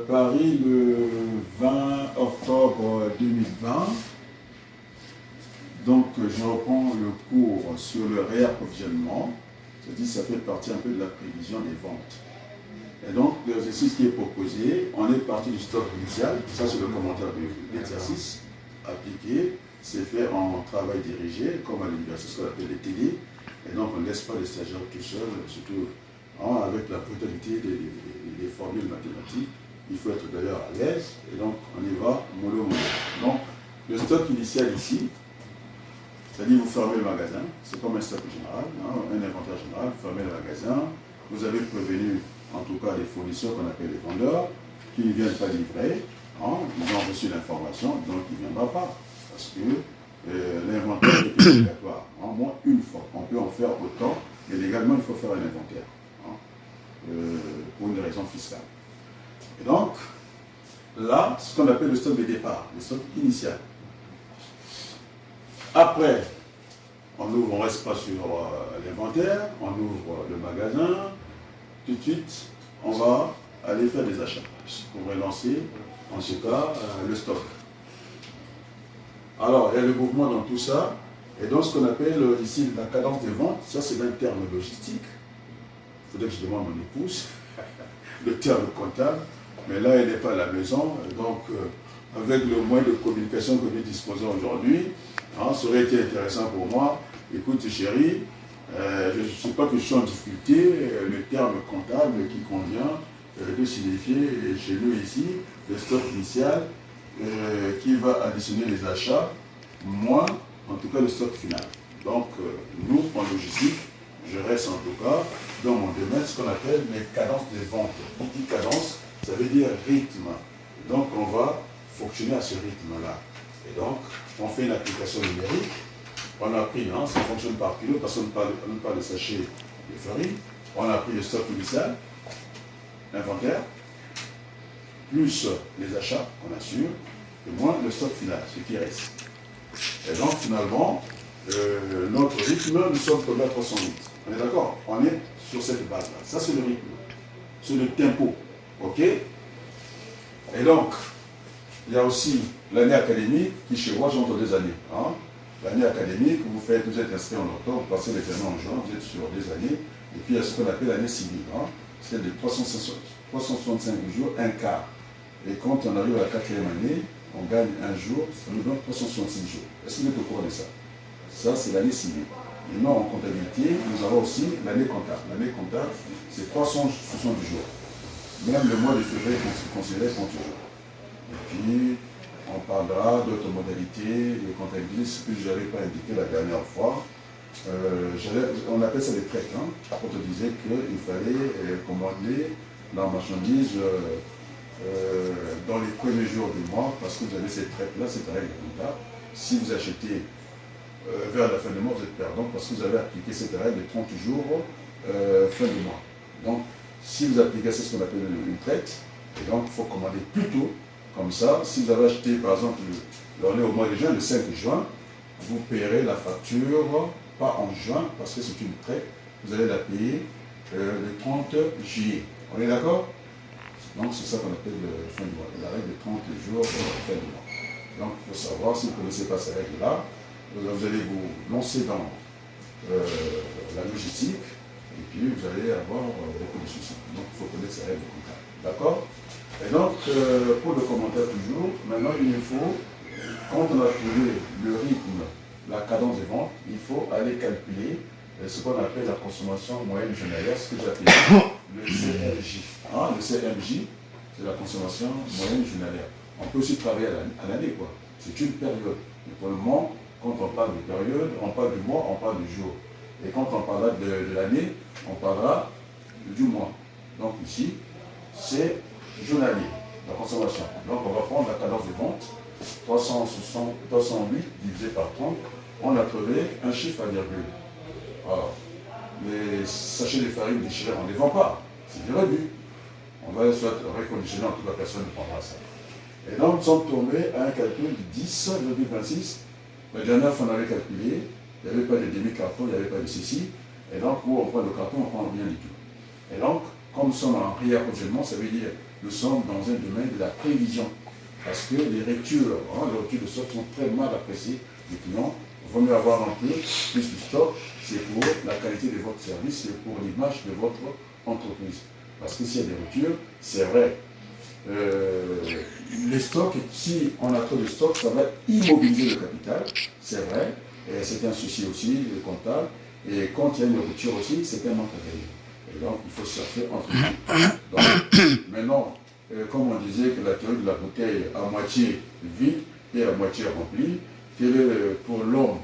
Paris le 20 octobre 2020. Donc je reprends le cours sur le réapprovisionnement, c'est-à-dire ça fait partie un peu de la prévision des ventes. Et donc l'exercice qui est proposé, on est parti du stock initial, ça c'est le commentaire de l'exercice appliqué, c'est fait en travail dirigé, comme à l'université, ce qu'on appelle les télés, et donc on ne laisse pas les stagiaires tout seuls, surtout avec la brutalité des formules mathématiques. Il faut être d'ailleurs à l'aise, et donc on y va mollo. Donc le stock initial ici, c'est-à-dire vous fermez le magasin, c'est comme un stock général, un inventaire général, vous fermez le magasin, vous avez prévenu en tout cas les fournisseurs qu'on appelle les vendeurs, qui ne viennent pas livrer, ils ont reçu l'information, donc ils ne viendront pas, parce que l'inventaire est obligatoire, au moins une fois, on peut en faire autant, mais légalement il faut faire un inventaire, pour une raison fiscale. Et donc, là, c'est ce qu'on appelle le stock de départ, le stock initial. Après, on ne reste pas sur l'inventaire, on ouvre le magasin, tout de suite, on va aller faire des achats pour relancer, en ce cas, le stock. Alors, il y a le mouvement dans tout ça, et donc ce qu'on appelle ici la cadence des ventes, ça c'est un terme logistique. Il faudrait que je demande à mon épouse le terme comptable, mais là, elle n'est pas à la maison, donc avec le moyen de communication que nous disposons aujourd'hui, ça aurait été intéressant pour moi. Écoute chérie, je ne sais pas que je suis en difficulté, le terme comptable qui convient de signifier chez nous ici le stock initial qui va additionner les achats, moins en tout cas le stock final. Donc nous, en logistique, je reste en tout cas dans mon domaine ce qu'on appelle les cadences de vente. Qui dit cadence, ça veut dire rythme. Donc on va fonctionner à ce rythme-là. Et donc, on fait une application numérique. On a pris, ça fonctionne par kilo, parce qu'on ne parle de sachets de farine. On a pris le stock initial, l'inventaire, plus les achats qu'on assure, et moins le stock final, ce qui reste. Et donc, finalement, notre rythme, nous sommes tombés à 308. On est d'accord? On est sur cette base-là. Ça, c'est le rythme. C'est le tempo. OK? Et donc, il y a aussi l'année académique qui chez moi, j'entre 2 années. L'année académique, vous êtes inscrit en octobre, vous passez l'examen en juin, vous êtes sur 2 années. Et puis il y a ce qu'on appelle l'année civile. C'est de 365 jours, un quart. Et quand on arrive à la 4e année, on gagne un jour, ça nous donne 366 jours. Est-ce que vous êtes au courant de ça? Ça, c'est l'année civile. Et non, en comptabilité, nous avons aussi l'année comptable. L'année comptable, c'est 370 jours. Même le mois de février est considéré 30 jours. Et puis, on parlera d'autres modalités de comptabilité, ce que je n'avais pas indiqué la dernière fois. On appelle ça des traites. On te disait qu'il fallait commander la marchandise dans les premiers jours du mois, parce que vous avez cette traite-là, cette règle comptable. Si vous achetez vers la fin du mois, vous êtes perdant, parce que vous avez appliqué cette règle de 30 jours fin du mois. Donc, si vous appliquez ça, c'est ce qu'on appelle une traite, et donc il faut commander plus tôt. Comme ça, si vous avez acheté, par exemple, on est au mois de juin, le 5 juin, vous payerez la facture, pas en juin, parce que c'est une traite, vous allez la payer le 30 juillet. On est d'accord? Donc, c'est ça qu'on appelle le fin du mois, la règle de 30 jours fin du mois. Donc, il faut savoir, si vous ne connaissez pas ces règles-là, vous allez vous lancer dans la logistique, et puis vous allez avoir beaucoup de soucis. Donc, il faut connaître ces règles comptables. D'accord? Et donc, pour le commentaire toujours, maintenant il nous faut, quand on a trouvé le rythme, la cadence des ventes, il faut aller calculer ce qu'on appelle la consommation moyenne journalière, ce que j'appelle le CMJ. Le CMJ, c'est la consommation moyenne journalière. On peut aussi travailler à l'année, quoi. C'est une période. Mais pour le moment, quand on parle de période, on parle du mois, on parle du jour. Et quand on parlera de l'année, on parlera du mois. Donc ici, c'est journalier, la consommation. Donc on va prendre la cadence de vente, 308 divisé par 30, on a trouvé un chiffre à virgule. Alors, les sachets de farine déchirés, on ne les vend pas, c'est du rebut. On va soit reconditionner, en tout cas personne ne prendra ça. Et donc nous sommes tombés à un calcul de 10,26. La dernière fois on avait calculé, il n'y avait pas de demi-carton, il n'y avait pas de ceci. Et donc, où on prend le carton, on ne prend rien du tout. Et donc, comme nous sommes en réapprovisionnement, ça veut dire nous sommes dans un domaine de la prévision. Parce que les ruptures de stock sont très mal appréciées des clients. Il vaut mieux avoir un peu plus de stock, c'est pour la qualité de votre service, c'est pour l'image de votre entreprise. Parce que s'il y a des ruptures, c'est vrai. Les stocks, si on a trop de stocks, ça va immobiliser le capital, c'est vrai. C'est un souci aussi, le comptable. Et quand il y a une rupture aussi, c'est un manque à gagner. Et donc, il faut chercher entre nous. Donc, maintenant, comme on disait que la théorie de la bouteille à moitié vide et à moitié remplie, quel est pour l'homme,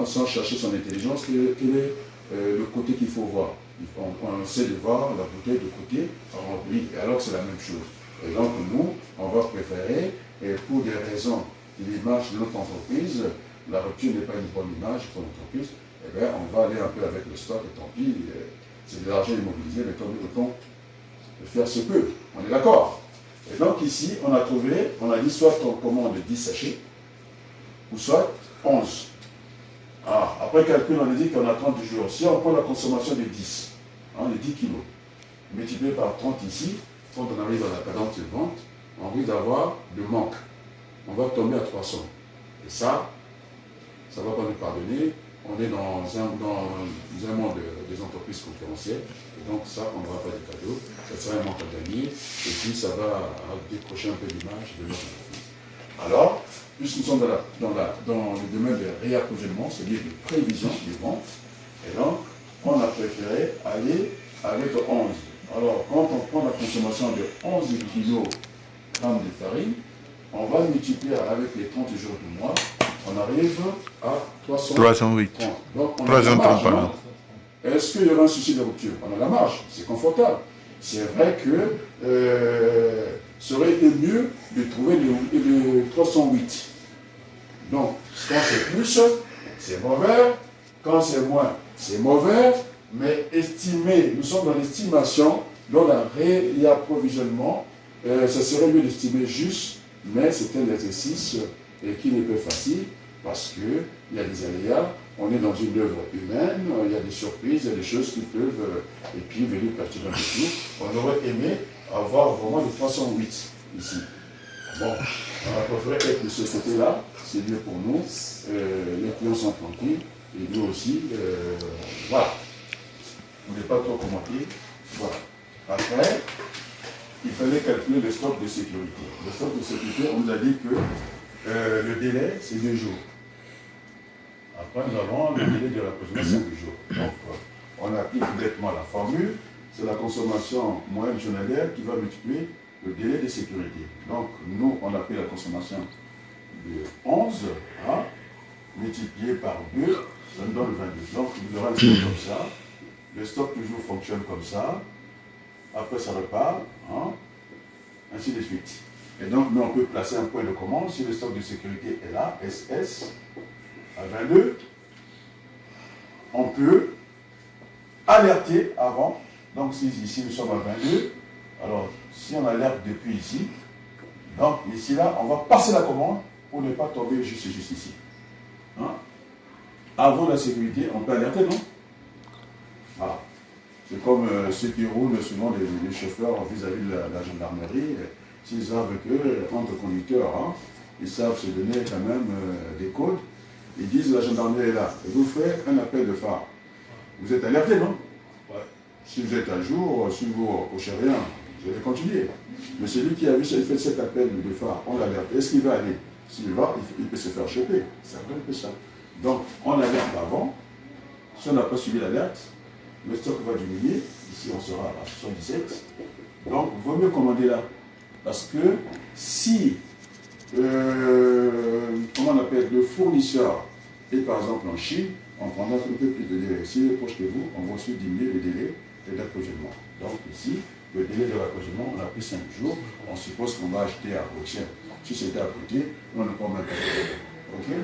sans chercher son intelligence, quel est le côté qu'il faut voir. On essaie de voir la bouteille de côté remplie, alors que c'est la même chose. Et donc nous, on va préférer, et pour des raisons de l'image de notre entreprise, la rupture n'est pas une bonne image pour l'entreprise, eh bien on va aller un peu avec le stock, et tant pis, c'est de l'argent immobilisé, mais autant faire ce peu. On est d'accord? Et donc ici, on a trouvé, on a dit soit on commande 10 sachets, ou soit 11. Après calcul, on a dit qu'on a 30 jours. Si on prend la consommation de 10, de 10 kilos, multiplié par 30 ici, quand on arrive à la cadence de vente, on risque d'avoir de manque. On va tomber à 300. Et ça ne va pas nous pardonner. On est dans un monde des entreprises concurrentielles. Et donc ça, on n'aura pas de cadeaux. Ça sera un manque à gagner. Et puis ça va décrocher un peu l'image de notre entreprise. Alors, puisque nous sommes dans le domaine de réapprovisionnement, c'est-à-dire de prévision des ventes, et donc on a préféré aller avec 11. Alors, quand on prend la consommation de 11 kg de farine, on va multiplier avec les 30 jours du mois, on arrive à 308. Donc, on a la marge, hein. Est-ce qu'il y aura un souci de rupture? On a la marge, c'est confortable. C'est vrai que ça aurait été mieux de trouver le 308. Donc, quand c'est plus, c'est mauvais. Quand c'est moins, c'est mauvais. Mais estimer, nous sommes dans l'estimation, dans le réapprovisionnement, ça serait mieux d'estimer juste, mais c'est un exercice qui n'est pas facile parce qu'il y a des aléas, on est dans une œuvre humaine, il y a des surprises, il y a des choses qui peuvent, et puis venir perturber un peu tout. On aurait aimé avoir vraiment le 308 ici. Bon, on a préféré être de ce côté-là, c'est mieux pour nous, les clients sont tranquilles, et nous aussi, voilà. On n'est pas trop commenté. Voilà. Après, il fallait calculer le stock de sécurité. Le stock de sécurité, on nous a dit que le délai, c'est 2 jours. Après, nous avons le délai de l'approvisionnement, c'est 2 jours. Donc, on applique directement la formule. C'est la consommation moyenne journalière qui va multiplier le délai de sécurité. Donc, nous, on a pris la consommation de 11, multiplié par 2, ça nous donne 22. Donc, vous aurez un stock comme ça. Le stock toujours fonctionne comme ça. Après, ça repart, ainsi de suite. Et donc, nous, on peut placer un point de commande. Si le stock de sécurité est là, SS, à 22, on peut alerter avant. Donc, si ici, nous sommes à 22, alors, si on alerte depuis ici, donc, ici, là, on va passer la commande pour ne pas tomber juste ici. Avant la sécurité, on peut alerter, non? Voilà. C'est comme ceux qui roulent souvent les chauffeurs vis-à-vis de la gendarmerie. S'ils savent que, entre conducteurs, ils savent se donner quand même des codes. Ils disent la gendarmerie est là. Et vous faites un appel de phare. Vous êtes alerté, non? Ouais. Si vous êtes à jour, si vous n'approchez rien, vous allez continuer. Mais celui qui a vu ça, il fait cet appel de phare, on l'alerte. Est-ce qu'il va aller? S'il va, il peut se faire choper. C'est un peu ça. Donc, on alerte avant. Si on n'a pas suivi l'alerte, le stock va diminuer. Ici, on sera à 77. Donc, il vaut mieux commander là. Parce que si, comment on appelle, le fournisseur est par exemple en Chine, on prendra un peu plus de délai. S'il est proche de vous, on va aussi diminuer le délai d'approvisionnement. Donc ici, le délai de l'approvisionnement, on a pris 5 jours. On suppose qu'on va acheter à Rotière. Si c'était à côté, on ne prend même pas de délai. Ok?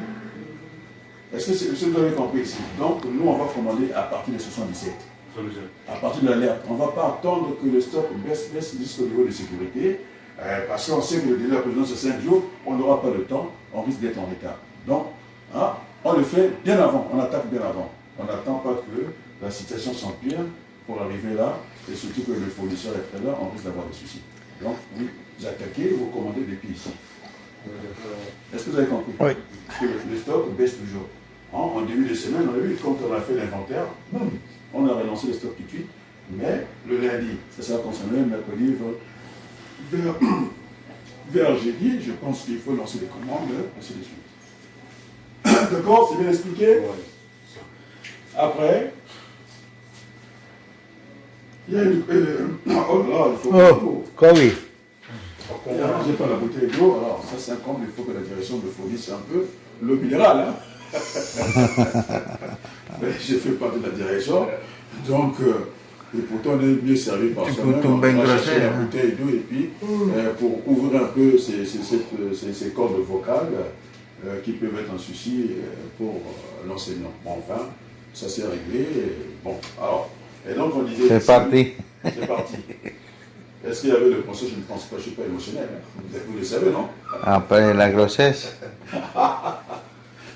Est-ce que vous avez compris ici? Donc, nous, on va commander à partir de 77. À partir de l'alerte. On ne va pas attendre que le stock baisse jusqu'au niveau de sécurité, parce qu'on sait que le délai d'approvisionnement, c'est 5 jours, on n'aura pas le temps, on risque d'être en retard. Donc, on le fait bien avant, on attaque bien avant. On n'attend pas que la situation s'empire pour arriver là, et surtout que le fournisseur est très là, on risque d'avoir des soucis. Donc, vous attaquez, vous commandez depuis ici. Est-ce que vous avez compris? Oui. Parce que le stock baisse toujours. En début de semaine, on a vu, quand on a fait l'inventaire, on a relancé le stock tout de suite. Mais le lundi, ça sera consommé, le mercredi, vers jeudi, je pense qu'il faut lancer des commandes, ainsi de suite. D'accord? C'est bien expliqué? Après, il y a une... oh là, il faut... Oh, quoi oui. J'ai pas la bouteille d'eau, alors ça c'est un comble, il faut que la direction me fournisse un peu l'eau minérale. Hein. J'ai fait partie de la direction, donc, et pourtant on est mieux servi par soi-même. On va chercher la bouteille d'eau et puis, pour ouvrir un peu ces cordes vocales qui peuvent être un souci pour l'enseignant. Bon, enfin, ça s'est réglé. Bon, alors, et donc on disait... C'est parti. C'est parti. Est-ce qu'il y avait le conseil? Je ne pense pas, je ne suis pas émotionnel. Hein. Vous le savez, non? Après la grossesse.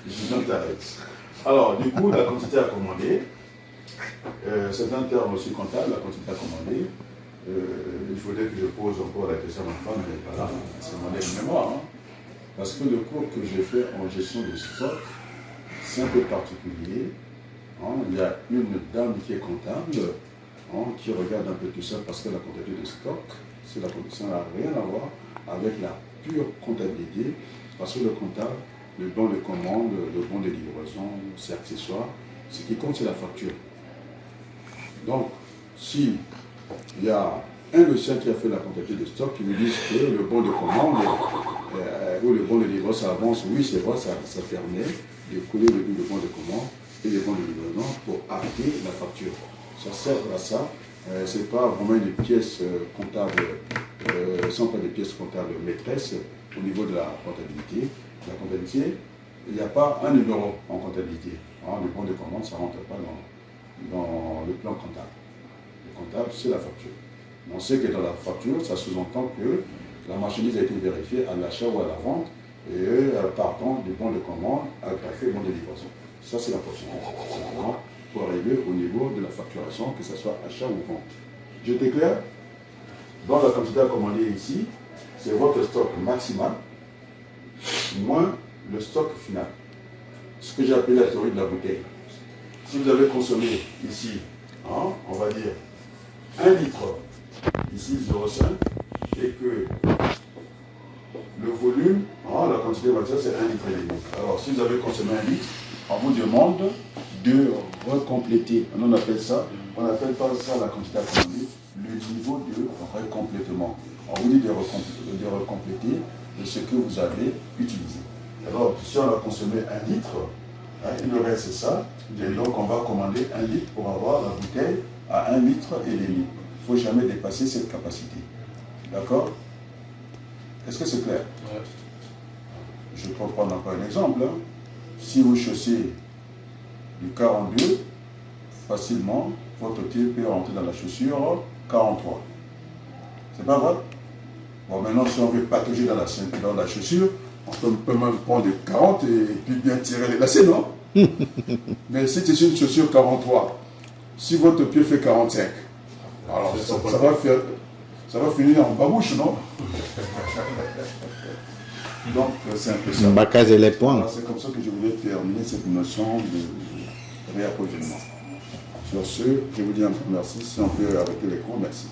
Je t'arrête. Alors, du coup, la quantité à commander, c'est un terme aussi comptable, la quantité à commander. Il faudrait que je pose encore la question à ma femme, elle n'est pas là, c'est mon mémoire. Hein. Parce que le cours que j'ai fait en gestion de stock, c'est un peu particulier. Hein. Il y a une dame qui est comptable, qui regarde un peu tout ça parce que la comptabilité de stock, ça n'a rien à voir avec la pure comptabilité, parce que le comptable, le bon de commande, le bon de livraison, c'est accessoire, ce qui compte c'est la facture. Donc, si il y a un docent qui a fait la comptabilité de stock qui me dit que le bon de commande ou le bon de livraison ça avance, oui c'est vrai, ça permet de coller le bon de commande et le bon de livraison pour arrêter la facture. Ça sert à ça. Ce n'est pas vraiment une pièce comptable, sont pas des pièces comptables maîtresses au niveau de la comptabilité. La comptabilité, il n'y a pas un numéro en comptabilité. Le bon de commande, ça ne rentre pas dans le plan comptable. Le comptable, c'est la facture. On sait que dans la facture, ça sous-entend que la marchandise a été vérifiée à l'achat ou à la vente et partant du bon de commande à le bon de livraison. Ça, c'est la procédure. Pour arriver au niveau de la facturation, que ce soit achat ou vente. J'étais clair? Dans la quantité à commander ici, c'est votre stock maximal moins le stock final. Ce que j'ai appelé la théorie de la bouteille. Si vous avez consommé ici, on va dire 1 litre, ici 0,5, et que le volume, la quantité matière c'est 1 litre et demi. Alors si vous avez consommé 1 litre, on vous demande de recompléter. On appelle pas ça la quantité à commander, le niveau de recomplétement. On vous dit de recompléter de ce que vous avez utilisé. Alors, si on a consommé 1 litre, il nous reste ça, et donc on va commander 1 litre pour avoir la bouteille à 1 litre et demi. Il ne faut jamais dépasser cette capacité. D'accord? Est-ce que c'est clair? Ouais. Je peux prendre encore un exemple. Si vous chaussez du 42, facilement, votre pied peut rentrer dans la chaussure 43. C'est pas vrai? Bon, maintenant, si on veut patauger dans la chaussure, on peut même prendre 40 et puis bien tirer les lacets, non? Mais si c'est une chaussure 43, si votre pied fait 45, alors ça va finir en babouche, non? Donc, c'est un peu ça. C'est comme ça que je voulais terminer cette notion de réapprovisionnement. Sur ce, je vous dis un peu merci. Si on peut arrêter l'écran, merci.